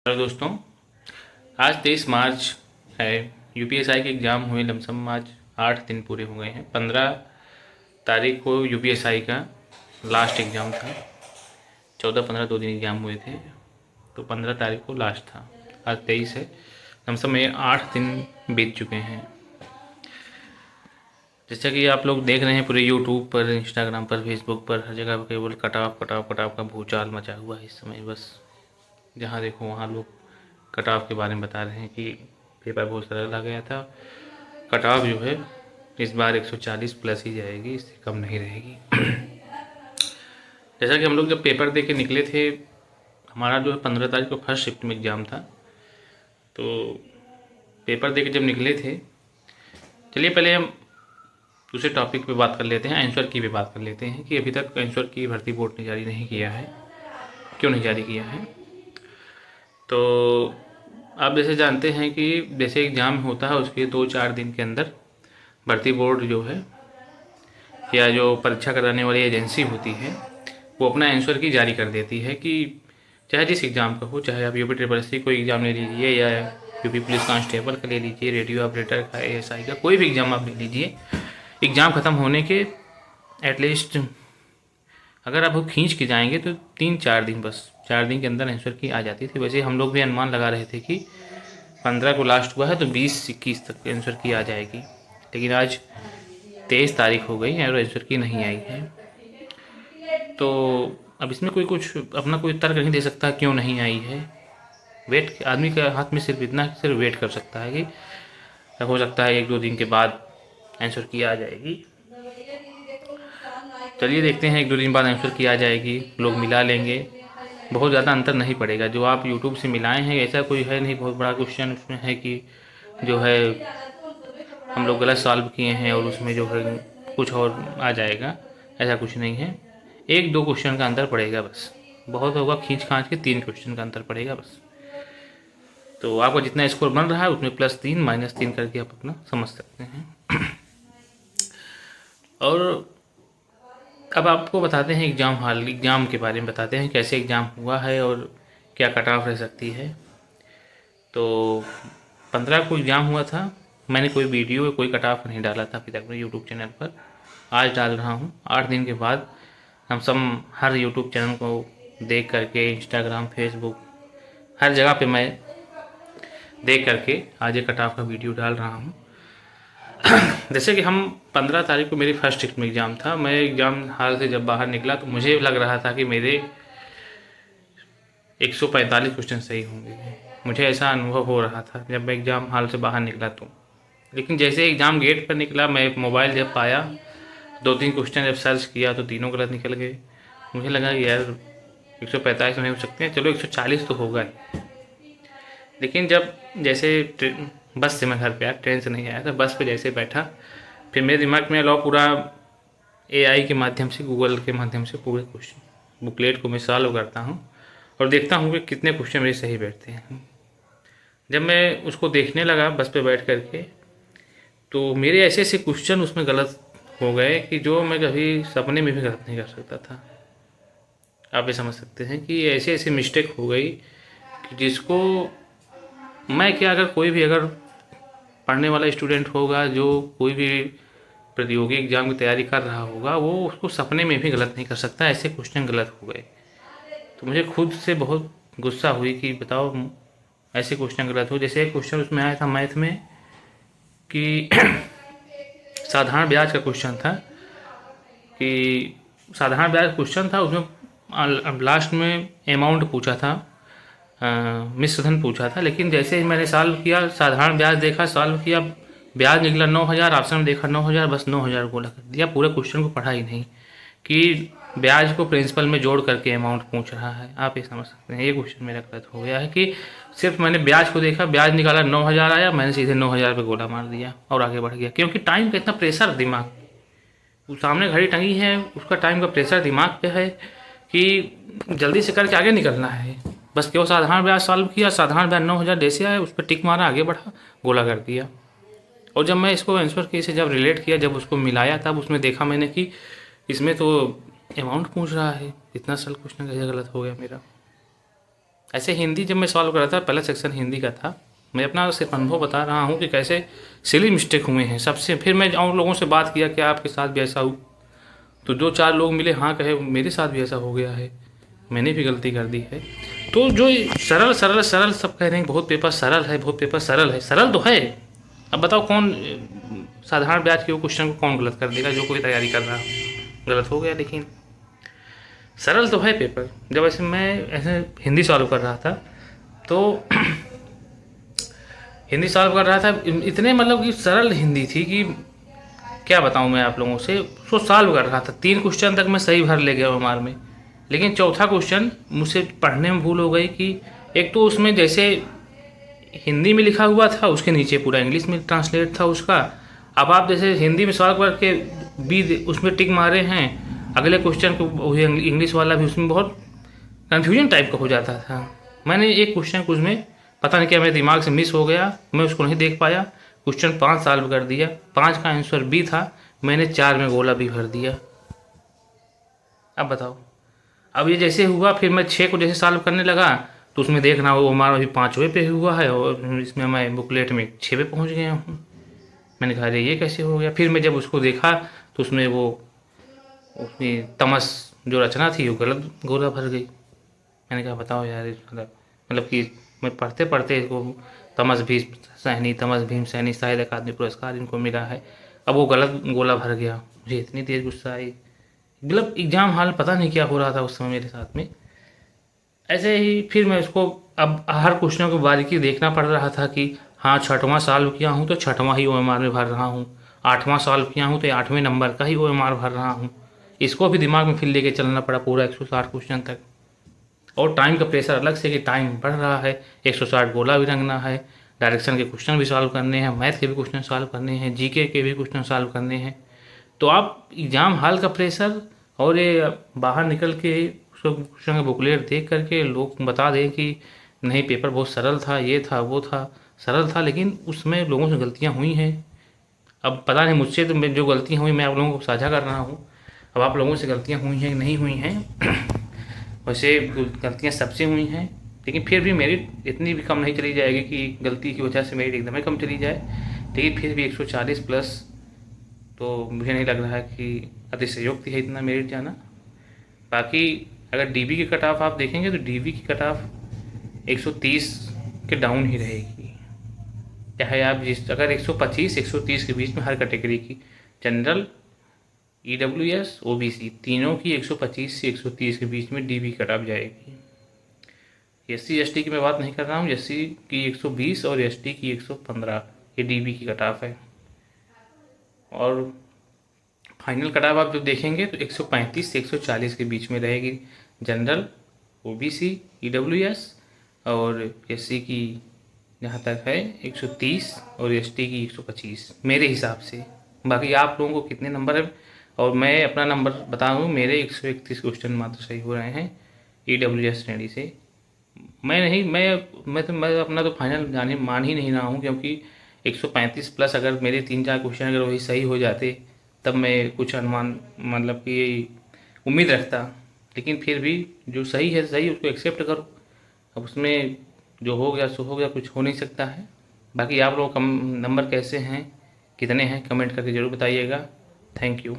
Hello दोस्तों, आज 23 मार्च है। यूपीएसआई के एग्ज़ाम हुए लमसम आज 8 दिन पूरे हो गए हैं। 15 तारीख को यूपीएसआई का लास्ट एग्ज़ाम था। 14-15 2 दिन एग्ज़ाम हुए थे, तो 15 तारीख को लास्ट था। आज 23 है, लमसम में 8 दिन बीत चुके हैं। जैसा कि आप लोग देख रहे हैं, पूरे यूट्यूब पर, इंस्टाग्राम पर, फेसबुक पर, हर जगह पर केवल कटाव कटाव कटाव का भूचाल मचा हुआ है इस समय। बस जहाँ देखो वहाँ लोग कटाव के बारे में बता रहे हैं कि पेपर बहुत सरल आ गया था। कटाव जो है इस बार 140 प्लस ही जाएगी, इससे कम नहीं रहेगी। जैसा कि हम लोग जब पेपर दे के निकले थे, हमारा जो है 15 तारीख को फर्स्ट शिफ्ट में एग्ज़ाम था। तो पेपर दे के जब निकले थे, चलिए पहले हम दूसरे टॉपिक पे बात कर लेते हैं, आंसर की भी बात कर लेते हैं कि अभी तक आंसर की भर्ती बोर्ड ने जारी नहीं किया है। क्यों नहीं जारी किया है? तो आप जैसे जानते हैं कि जैसे एग्ज़ाम होता है उसके 2-4 दिन के अंदर भर्ती बोर्ड जो है या जो परीक्षा कराने वाली एजेंसी होती है वो अपना आंसर की जारी कर देती है कि चाहे जिस एग्ज़ाम का हो, चाहे आप यूपी ट्रिपल एस कोई एग्ज़ाम ले लीजिए या यूपी पुलिस कांस्टेबल का ले लीजिए, रेडियो ऑपरेटर का, एएसआई का, कोई भी एग्ज़ाम आप ले लीजिए। एग्ज़ाम ख़त्म होने के एटलीस्ट अगर आप वो खींच के जाएंगे तो 3-4 दिन, बस 4 दिन के अंदर आंसर की आ जाती थी। वैसे हम लोग भी अनुमान लगा रहे थे कि 15 को लास्ट हुआ है तो 20-21 तक आंसर की आ जाएगी, लेकिन आज 23 तारीख हो गई और आंसर की नहीं आई है। तो अब इसमें कोई कुछ अपना कोई तर्क नहीं दे सकता क्यों नहीं आई है। वेट, आदमी के हाथ में सिर्फ इतना, सिर्फ वेट कर सकता है कि हो सकता है 1-2 दिन के बाद आंसर की आ जाएगी। चलिए देखते हैं, 1-2 दिन बाद आंसर की आ जाएगी, लोग मिला लेंगे, बहुत ज़्यादा अंतर नहीं पड़ेगा। जो आप यूट्यूब से मिलाए हैं ऐसा कोई है नहीं बहुत बड़ा क्वेश्चन उसमें है कि जो है हम लोग गलत सॉल्व किए हैं और उसमें जो है कुछ और आ जाएगा, ऐसा कुछ नहीं है। 1-2 क्वेश्चन का अंतर पड़ेगा बस, बहुत होगा खींच खांच के 3 क्वेश्चन का अंतर पड़ेगा बस। तो आपका जितना स्कोर बन रहा है उसमें +3 -3 करके आप अपना समझ सकते हैं। और अब आपको बताते हैं एग्ज़ाम के बारे में बताते हैं, कैसे एग्ज़ाम हुआ है और क्या कट ऑफ रह सकती है। तो 15 को एग्ज़ाम हुआ था। मैंने कोई वीडियो, कोई कट ऑफ नहीं डाला था अभी तक अपने यूट्यूब चैनल पर। आज डाल रहा हूँ 8 दिन के बाद। हम सब हर यूट्यूब चैनल को देख करके, इंस्टाग्राम, फेसबुक, हर जगह पे मैं देख करके आज एक कट ऑफ का वीडियो डाल रहा हूँ। जैसे कि हम 15 तारीख को मेरी फर्स्ट शिफ्ट में एग्ज़ाम था। मैं एग्ज़ाम हॉल से जब बाहर निकला तो मुझे लग रहा था कि मेरे 145 क्वेश्चन सही होंगे। मुझे ऐसा अनुभव हो रहा था जब मैं एग्ज़ाम हॉल से बाहर निकला तो। लेकिन जैसे एग्ज़ाम गेट पर निकला, मैं मोबाइल जब पाया, 2-3 क्वेश्चन जब सर्च किया तो तीनों गलत निकल गए। मुझे लगा कि यार 145 नहीं हो सकते हैं, चलो 140 तो होगा ही। लेकिन जब जैसे बस से मैं घर पे आया, ट्रेन से नहीं आया था, बस पे जैसे बैठा, फिर मेरे दिमाग में लॉ पूरा एआई के माध्यम से, गूगल के माध्यम से पूरे क्वेश्चन बुकलेट को मैं सॉल्व करता हूँ और देखता हूँ कि कितने क्वेश्चन मेरे सही बैठते हैं। जब मैं उसको देखने लगा बस पे बैठ करके, तो मेरे ऐसे ऐसे क्वेश्चन उसमें गलत हो गए कि जो मैं कभी सपने में भी गलत नहीं कर सकता था। आप ये समझ सकते हैं कि ऐसे ऐसे मिस्टेक हो गई कि जिसको मैं क्या, अगर कोई भी अगर पढ़ने वाला स्टूडेंट होगा जो कोई भी प्रतियोगी एग्ज़ाम की तैयारी कर रहा होगा, वो उसको सपने में भी गलत नहीं कर सकता, ऐसे क्वेश्चन गलत हो गए। तो मुझे खुद से बहुत गुस्सा हुई कि बताओ ऐसे क्वेश्चन गलत हो। जैसे एक क्वेश्चन उसमें आया था मैथ में कि साधारण ब्याज का क्वेश्चन था, कि साधारण ब्याज क्वेश्चन था, उसमें लास्ट में अमाउंट पूछा था, मिश्र धन पूछा था। लेकिन जैसे ही मैंने सॉल्व किया, साधारण ब्याज देखा, सॉल्व किया, ब्याज निकला 9,000, ऑप्शन में देखा 9,000, बस 9,000 गोला कर दिया। पूरे क्वेश्चन को पढ़ा ही नहीं कि ब्याज को प्रिंसिपल में जोड़ करके अमाउंट पूछ रहा है। आप ये समझ सकते हैं, ये क्वेश्चन मेरा गलत हो गया है कि सिर्फ मैंने ब्याज को देखा, ब्याज निकाला 9,000 आया, मैंने सीधे 9,000 पे गोला मार दिया और आगे बढ़ गया। क्योंकि टाइम का इतना प्रेशर, दिमाग, सामने घड़ी टंगी है, उसका टाइम का प्रेशर दिमाग पे है कि जल्दी से करके आगे निकलना है। बस केवल साधारण ब्याज सॉल्व किया, साधारण ब्याज 9,000 जैसे आया उस पर टिक मारा, आगे बढ़ा, गोला कर दिया। और जब मैं इसको आंसर की से जब रिलेट किया, जब उसको मिलाया, तब उसमें देखा मैंने कि इसमें तो अमाउंट पूछ रहा है। इतना सरल क्वेश्चन कैसे गलत हो गया मेरा। ऐसे हिंदी जब मैं सॉल्व कर रहा था, पहला सेक्शन हिंदी का था, मैं अपना सिर्फ अनुभव बता रहा हूँ कि कैसे सिली मिस्टेक हुए हैं सबसे। फिर मैं और लोगों से बात किया कि आपके साथ भी ऐसा हो, तो 2-4 लोग मिले, हाँ कहे मेरे साथ भी ऐसा हो गया है, मैंने भी गलती कर दी है। तो जो सरल सरल सरल सब कह रहे हैं बहुत पेपर सरल है, बहुत पेपर सरल है, सरल तो है। अब बताओ कौन साधारण ब्याज के वो क्वेश्चन को कौन गलत कर देगा, जो कोई तैयारी कर रहा गलत हो गया। लेकिन सरल तो है पेपर। जब ऐसे मैं ऐसे हिंदी सॉल्व कर रहा था तो हिंदी सॉल्व कर रहा था, इतने मतलब कि सरल हिंदी थी कि क्या बताऊं मैं आप लोगों से। उसको सॉल्व कर रहा था, 3 क्वेश्चन तक मैं सही भर ले गया ओएमआर में। लेकिन चौथा क्वेश्चन मुझसे पढ़ने में भूल हो गई कि एक तो उसमें जैसे हिंदी में लिखा हुआ था, उसके नीचे पूरा इंग्लिश में ट्रांसलेट था उसका। अब आप जैसे हिंदी में सॉल्व करके बी उसमें टिक मारे हैं, अगले क्वेश्चन को इंग्लिश वाला भी उसमें बहुत कन्फ्यूजन टाइप का हो जाता था। मैंने एक क्वेश्चन को उसमें पता नहीं क्या मेरे दिमाग से मिस हो गया, मैं उसको नहीं देख पाया। क्वेश्चन 5 सॉल्व कर दिया, 5 का आंसर बी था, मैंने 4 में गोला भी भर दिया। अब बताओ, अब ये जैसे हुआ फिर मैं 6 को जैसे सॉल्व करने लगा तो उसमें देखना वो हमारा अभी 5वें पे हुआ है और इसमें मैं बुकलेट में 6 पे पहुँच गया हूँ। मैंने कहा अरे ये कैसे हो गया। फिर मैं जब उसको देखा तो उसमें वो उसमें तमस जो रचना थी वो गलत गोला भर गई। मैंने कहा बताओ यार, मतलब कि मैं पढ़ते पढ़ते इसको तमस भीम सैनी साहित्य अकादमी पुरस्कार इनको मिला है, अब वो गलत गोला भर गया। मुझे इतनी तेज गुस्सा आई, मतलब एग्जाम हाल पता नहीं क्या हो रहा था उस समय मेरे साथ में। ऐसे ही फिर मैं उसको अब हर क्वेश्चन को बारीकी देखना पड़ रहा था कि हाँ 6वां सॉल्व किया हूँ तो 6वां ही ओएमआर में भर रहा हूँ, 8वां सॉल्व किया हूँ तो 8वें नंबर का ही ओएमआर भर रहा हूँ। इसको भी दिमाग में फिर लेके चलना पड़ा पूरा 160 क्वेश्चन तक। और टाइम का प्रेशर अलग से कि टाइम बढ़ रहा है, 160 गोला भी रंगना है, डायरेक्शन के क्वेश्चन भी सॉल्व करने हैं, मैथ के भी क्वेश्चन सॉल्व करने हैं, जीके के भी क्वेश्चन सॉल्व करने हैं। तो आप एग्ज़ाम हॉल का प्रेशर और ये बाहर निकल के उसको क्वेश्चन का बुकलेट देख करके लोग बता दें कि नहीं पेपर बहुत सरल था, ये था वो था, सरल था, लेकिन उसमें लोगों से गलतियाँ हुई हैं। अब पता नहीं मुझसे तो जो गलतियाँ हुई मैं आप लोगों को साझा कर रहा हूँ, अब आप लोगों से गलतियाँ हुई हैं कि नहीं हुई हैं। वैसे गलतियाँ सबसे हुई हैं, लेकिन फिर भी मेरिट इतनी भी कम नहीं चली जाएगी कि गलती की वजह से मेरिट एकदम ही कम चली जाए। लेकिन फिर भी 140 प्लस तो मुझे नहीं लग रहा है कि अतिशयोक्ति है इतना मेरिट जाना। बाकी अगर डीबी की कट ऑफ आप देखेंगे तो डीबी की कट ऑफ 130 के डाउन ही रहेगी। चाहे आप जिस अगर 125 130 के बीच में हर कैटेगरी की, जनरल ईडब्ल्यूएस ओबीसी तीनों की 125 से 130 के बीच में डीबी कट ऑफ जाएगी। एससी एसटी की मैं बात नहीं कर रहा हूँ, एससी की 120 और एसटी की 115 ये डीबी की कट ऑफ है। और फाइनल कट ऑफ आप जब देखेंगे तो 135 से 140 के बीच में रहेगी, जनरल ओबीसी ईडब्ल्यूएस और एससी की जहाँ तक है 130 और एसटी की 125 मेरे हिसाब से। बाकी आप लोगों को कितने नंबर है, और मैं अपना नंबर बता दूँ, मेरे 131 क्वेश्चन मात्र सही हो रहे हैं ईडब्ल्यूएस श्रेणी से। मैं अपना तो फाइनल जाने मान ही नहीं रहा हूँ, क्योंकि 135 प्लस अगर मेरे 3-4 क्वेश्चन अगर वही सही हो जाते तब मैं कुछ अनुमान मतलब कि उम्मीद रखता। लेकिन फिर भी जो सही है सही, उसको एक्सेप्ट करो। अब उसमें जो हो गया सो हो गया, कुछ हो नहीं सकता है। बाकी आप लोग कम नंबर कैसे हैं, कितने हैं, कमेंट करके ज़रूर बताइएगा। Thank you.